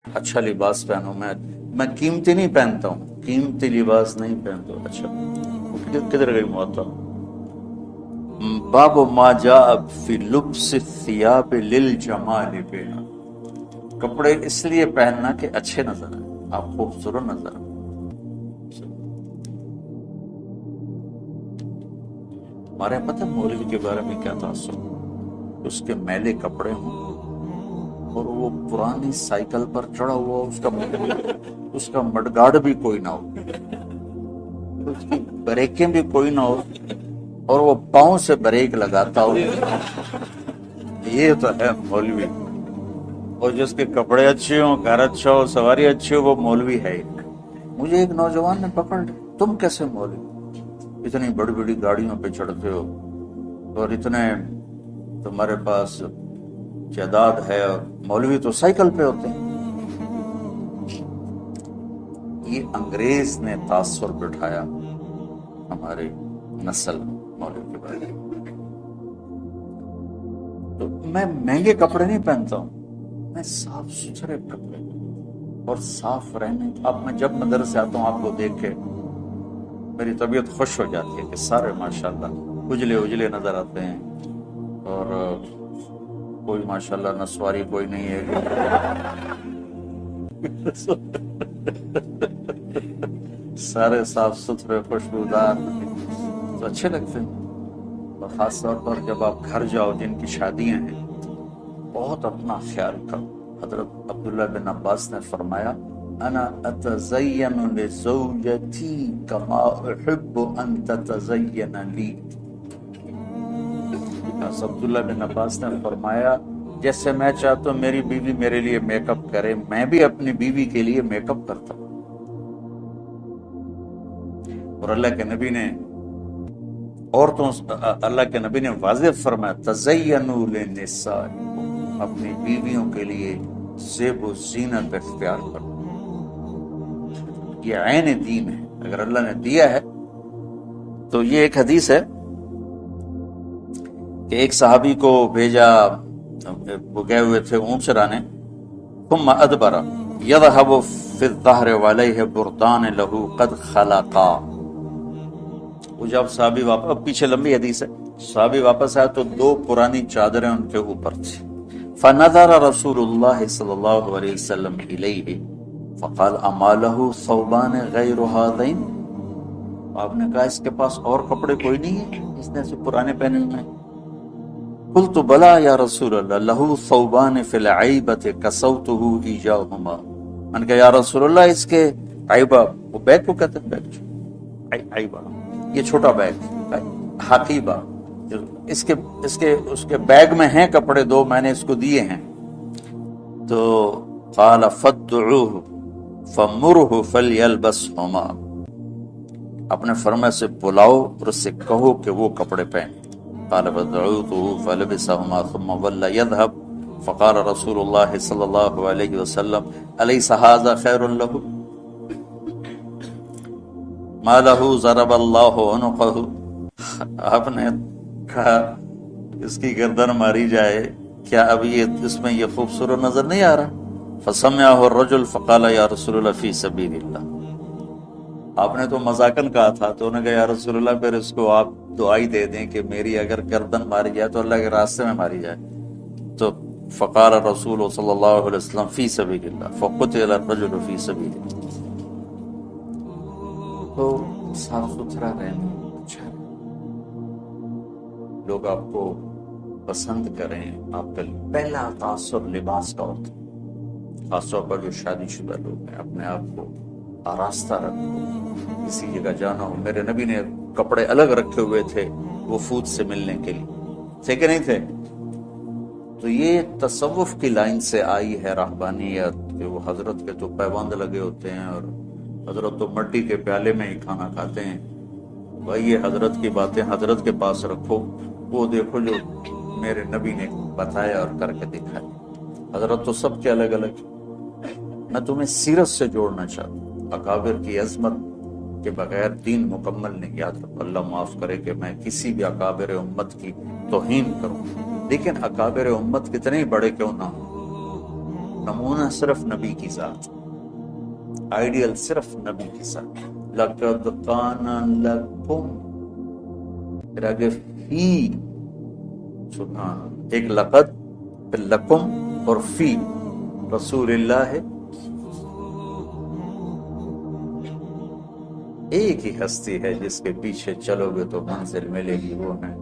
اچھا لباس پہنو. میں قیمتی نہیں پہنتا ہوں، قیمتی لباس نہیں پہنتا ہوں. اچھا کدھر گئی معطا؟ باب ما جاء فی لبس الثیاب للجمال بها. کپڑے اس لیے پہننا کہ اچھے نظر آئیں، آپ خوبصورت نظر آئیں. ہمارے یہاں پتہ ہے مولوی کے بارے میں کیا تاثر؟ اس کے میلے کپڑے ہوں اور وہ پرانی سائیکل پر چڑھا ہوا، اس کا مڈگارڈ بھی کوئی نہ ہو، اس کی بریکیں بھی کوئی نہ ہو، اور وہ پاؤں سے بریک لگاتا ہو. یہ تو ہے مولوی. اور جس کے کپڑے اچھے ہوں، گھر اچھا ہو، سواری اچھی ہو، وہ مولوی ہے. مجھے ایک نوجوان نے پکڑ لیا، تم کیسے مولوی؟ اتنی بڑی بڑی گاڑیوں پہ چڑھتے ہو اور اتنے تمہارے پاس جائیداد ہے، اور مولوی تو سائیکل پہ ہوتے ہیں. یہ انگریز نے تاثر بٹھایا ہماری نسل مولوی کے بارے میں. تو میں مہنگے کپڑے نہیں پہنتا ہوں، میں صاف ستھرے کپڑے اور صاف رہنے. اب میں جب مدرسے آتا ہوں آپ کو دیکھ کے میری طبیعت خوش ہو جاتی ہے کہ سارے ماشاءاللہ اجلے اجلے نظر آتے ہیں، اور کوئی ماشاءاللہ نسواری کوئی نہیں ہے. سارے صاف ستھرے خوشبودار تو اچھے لگتے ہیں. اور خاص طور پر جب آپ گھر جاؤ جن کی شادیاں ہیں، بہت اپنا خیال کرو. حضرت عبداللہ بن عباس نے فرمایا انا اتزین لزوجتی کما احب ان تتزین لی. عبداللہ بن عباس نے فرمایا جیسے میں چاہتا ہوں میری بیوی میرے لیے میک اپ کرے، میں بھی اپنی بیوی کے لیے میک اپ کرتا ہوں. اور اللہ کے نبی نے اللہ کے نبی نے واضح فرمایا تزینوا للنساء، اپنی بیویوں کے لیے زیب و زینت اختیار کرو. یہ عین دین ہے، اگر اللہ نے دیا ہے تو. یہ ایک حدیث ہے کہ ایک صحابی کو بھیجا، وہ گئے ہوئے تھے اونٹ چرانے. ثم ادبر یذهب فی الظہر وعلیہ بردان لہ قد خلقا. وہ جب صحابی واپس، اب پیچھے لمبی حدیث ہے، صحابی واپس آیا تو دو پرانی چادریں ان کے اوپر تھی. فنظر رسول اللہ صلی اللہ علیہ وسلم الیہ فقال اما لہ ثوبان غیر ہذین. آپ نے کہا اس کے پاس اور کپڑے کوئی نہیں ہے، اس نے سے پرانے پہنے ہوئے ہیں. قلت بلا یا رسول اللہ لہ ثوبان فی العیبۃ کسوتہ ایجاہما. میں نے کہا یا رسول اللہ اس کے عیبہ، وہ بیگ کو کہتے ہیں، بیگ عیبہ یہ چھوٹا بیگ حقیبہ، اس کے بیگ میں ہیں کپڑے، دو میں نے اس کو دیے ہیں. تو قال فادعوه فمره فلیلبسهما، اپنے فرما سے بلاؤ اور اس سے کہو کہ وہ کپڑے پہنے. قال فدعوته فلبسهما ثم ولى يذهب فقال رسول الله صلی اللہ علیہ وسلم الیس هذا خیر له ما له ضرب اللہ عنقہ. آپ نے کہا اس کی گردن ماری جائے، کیا اب یہ اس میں یہ خوبصورت نظر نہیں آ رہا؟ فسمعه الرجل فقال یا رسول اللہ فی سبیل اللہ. آپ نے تو مذاقن کہا تھا، تو انہوں نے کہا یا رسول اللہ پھر اس کو آپ دعائی دے دیں کہ میری اگر گردن ماری جائے تو اللہ کے راستے میں ماری جائے. تو فقال رسول صلی اللہ علیہ وسلم فی سبیل اللہ فقتل الرجل فی سبیل اللہ. تو صاف ستھرا رہنا اچھا ہے، لوگ آپ کو پسند کریں. آپ کا پہلا تاثر لباس کا ہوتا ہے. خاص طور پر جو شادی شدہ لوگ ہیں، اپنے آپ کو آراستہ رکھو. کسی جگہ جانا ہو، میرے نبی نے کپڑے الگ رکھے ہوئے تھے وفود سے ملنے کے لیے، تھے کہ نہیں تھے؟ تو یہ تصوف کی لائن سے آئی ہے راہبانیت، کہ وہ حضرت کے تو پیوند لگے ہوتے ہیں اور حضرت تو مٹی کے پیالے میں ہی کھانا کھاتے ہیں. بھائی یہ حضرت کی باتیں حضرت کے پاس رکھو، وہ دیکھو جو میرے نبی نے بتایا اور کر کے دکھایا. حضرت تو سب کے الگ الگ. میں تمہیں سیرت سے جوڑنا چاہتا ہوں. اکابر کی عظمت کے بغیر دین مکمل نہیں. یاد رکھو، اللہ معاف کرے کہ میں کسی بھی اکابر امت کی توہین کروں، لیکن اکابر امت کتنے ہی بڑے کیوں نہ ہوں، نمونہ صرف نبی کی ذات، آئیڈیل صرف نبی کی ذات. لقد کان لکم، پھر آگے فی، سبحان اللہ، ایک لقد، پھر لکم اور فی رسول اللہ ہے. ایک ہی ہستی ہے جس کے پیچھے چلو گے تو منزل ملے گی، وہ ہے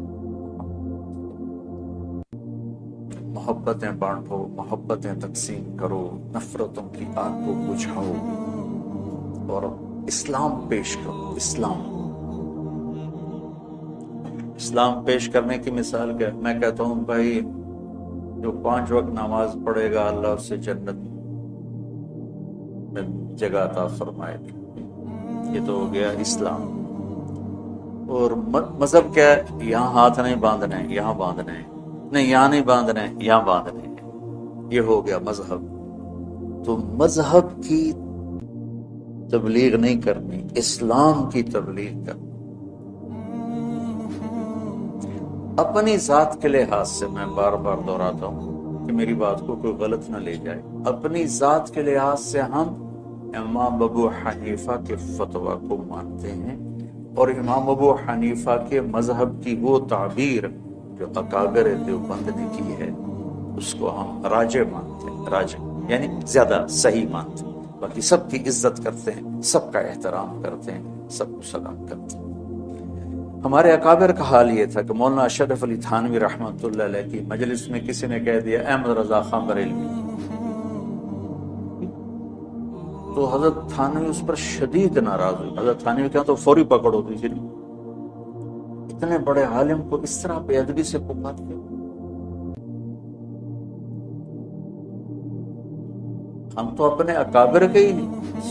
محبتیں بانٹو، محبتیں تقسیم کرو، نفرتوں کی آگ کو بجھاؤ اور اسلام پیش کرو. اسلام پیش کرنے کی مثال کیا؟ میں کہتا ہوں بھائی جو 5 وقت نماز پڑھے گا اللہ اسے جنت میں جگہ عطا فرمائے گا. یہ تو ہو گیا اسلام. اور مذہب کیا ہے؟ یہاں ہاتھ نہیں باندھنے، یہاں باندھنے، نہیں یہاں نہیں باندھنے، یہاں باندھنے. یہ ہو گیا مذہب. تو مذہب کی تبلیغ نہیں کرنی، اسلام کی تبلیغ کرنی. اپنی ذات کے لحاظ سے میں بار بار دہراتا ہوں کہ میری بات کو کوئی غلط نہ لے جائے. اپنی ذات کے لحاظ سے ہم امام ابو حنیفہ کے فتویٰ کو مانتے ہیں، اور امام ابو حنیفہ کے مذہب کی وہ تعبیر جو اکابر دیوبند نے کی ہے اس کو ہم راجع مانتے ہیں. راجع یعنی زیادہ صحیح مانتے ہیں. باقی سب کی عزت کرتے ہیں، سب کا احترام کرتے ہیں، سب کو سلام کرتے ہیں. ہمارے اکابر کا حال یہ تھا کہ مولانا اشرف علی تھانوی رحمۃ اللہ علیہ کی مجلس میں کسی نے کہہ دیا احمد رضا خان بریلوی، تو حضرت تھانوی اس پر شدید ناراض ہوئی. حضرت تھانوی کہا تو فوری پکڑ ہوتی تھی. اتنے بڑے عالم کو اس طرح بے ادبی سے پکارتے. ہم تو اپنے اکابر کے ہی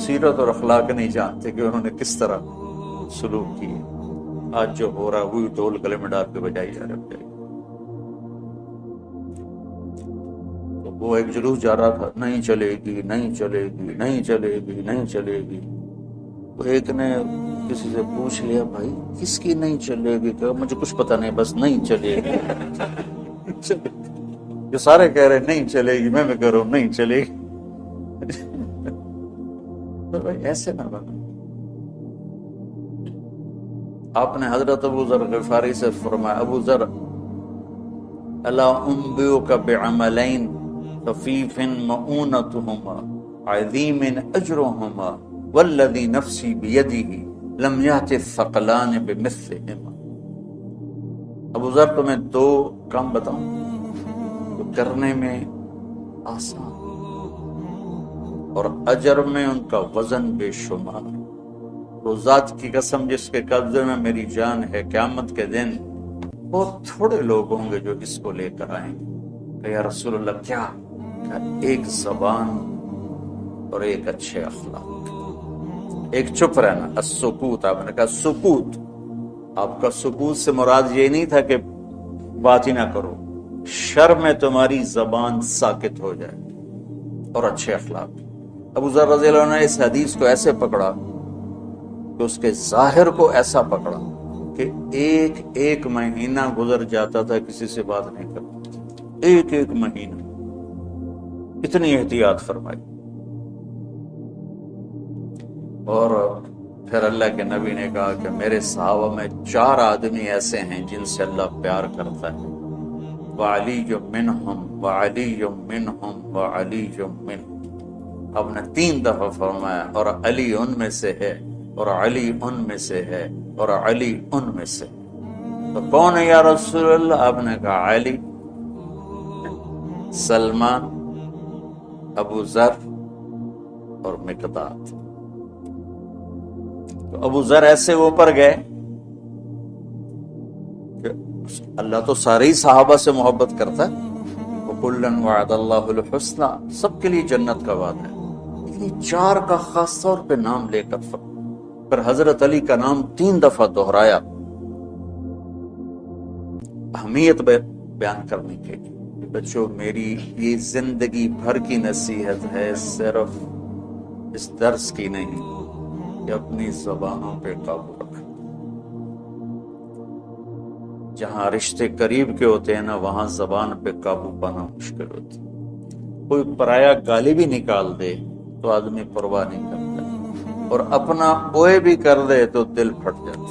سیرت اور اخلاق نہیں جانتے کہ انہوں نے کس طرح سلوک کیے. آج جو ہو رہا وہی ڈول گلے میں ڈال کے بجائی جا رہا ہے. وہ ایک جلوس جا رہا تھا، نہیں چلے گی، نہیں چلے گی، نہیں چلے گی، نہیں چلے گی. تو ایک نے کسی سے پوچھ لیا بھائی کس کی نہیں چلے گی؟ کہ مجھے کچھ پتہ نہیں، بس نہیں چلے گی. جو سارے کہہ رہے نہیں چلے گی، میں کہہ رہا ہوں نہیں چلے گی. بھائی ایسے نہ بنا. آپ نے حضرت ابو ذر غفاری سے فرمایا ابو ذر الا انبئک بعملین خفیف مؤونتہما عظیم اجرہما والذی نفسی بیدہ لم یأت الثقلان بمثلہما. ابو ذر تمہیں 2 کام بتاؤں جو کرنے میں آسان اور اجر میں ان کا وزن بے شمار. وہ ذات کی قسم جس کے قبضے میں میری جان ہے، قیامت کے دن بہت تھوڑے لوگ ہوں گے جو اس کو لے کر آئیں گے. کہ یا رسول اللہ کیا؟ کہ ایک زبان اور ایک اچھے اخلاق، ایک چپ رہنا. السکوت، آپ نے کہا سکوت. آپ کا سکوت سے مراد یہ نہیں تھا کہ بات ہی نہ کرو، شر میں تمہاری زبان ساکت ہو جائے، اور اچھے اخلاق. ابو ذر رضی اللہ عنہ نے اس حدیث کو ایسے پکڑا کہ اس کے ظاہر کو ایسا پکڑا کہ ایک مہینہ گزر جاتا تھا کسی سے بات نہیں کرتا. ایک مہینہ. اتنی احتیاط فرمائی. اور پھر اللہ کے نبی نے کہا کہ میرے صحابہ میں 4 آدمی ایسے ہیں جن سے اللہ پیار کرتا ہے. وعلی منہم وعلی منہم وعلی منہم. آپ نے 3 دفعہ فرمایا اور علی ان میں سے ہے، اور علی ان میں سے ہے، اور علی ان میں سے. تو کون ہے یا رسول اللہ؟ آپ نے کہا علی، سلمان، ابو ذر اور مقداد. تو ابو ذر ایسے اوپر گئے کہ اللہ تو سارے ہی صحابہ سے محبت کرتا ہے. وَكُلًّا وَعَدَ اللَّهُ الْحُسْنَى، سب کے لیے جنت کا وعدہ ہے. لیکن 4 کا خاص طور پہ نام لے کر پھر حضرت علی کا نام 3 دفعہ دہرایا اہمیت بیان کرنے کے لیے. بچوں میری یہ زندگی بھر کی نصیحت ہے، صرف اس درس کی نہیں، کہ اپنی زبانوں پہ قابو رکھیں. جہاں رشتے قریب کے ہوتے ہیں نا وہاں زبان پہ قابو پانا مشکل ہوتی ہے. کوئی پرایا گالی بھی نکال دے تو آدمی پرواہ نہیں کرتا، اور اپنا اوئے بھی کر دے تو دل پھٹ جاتا۔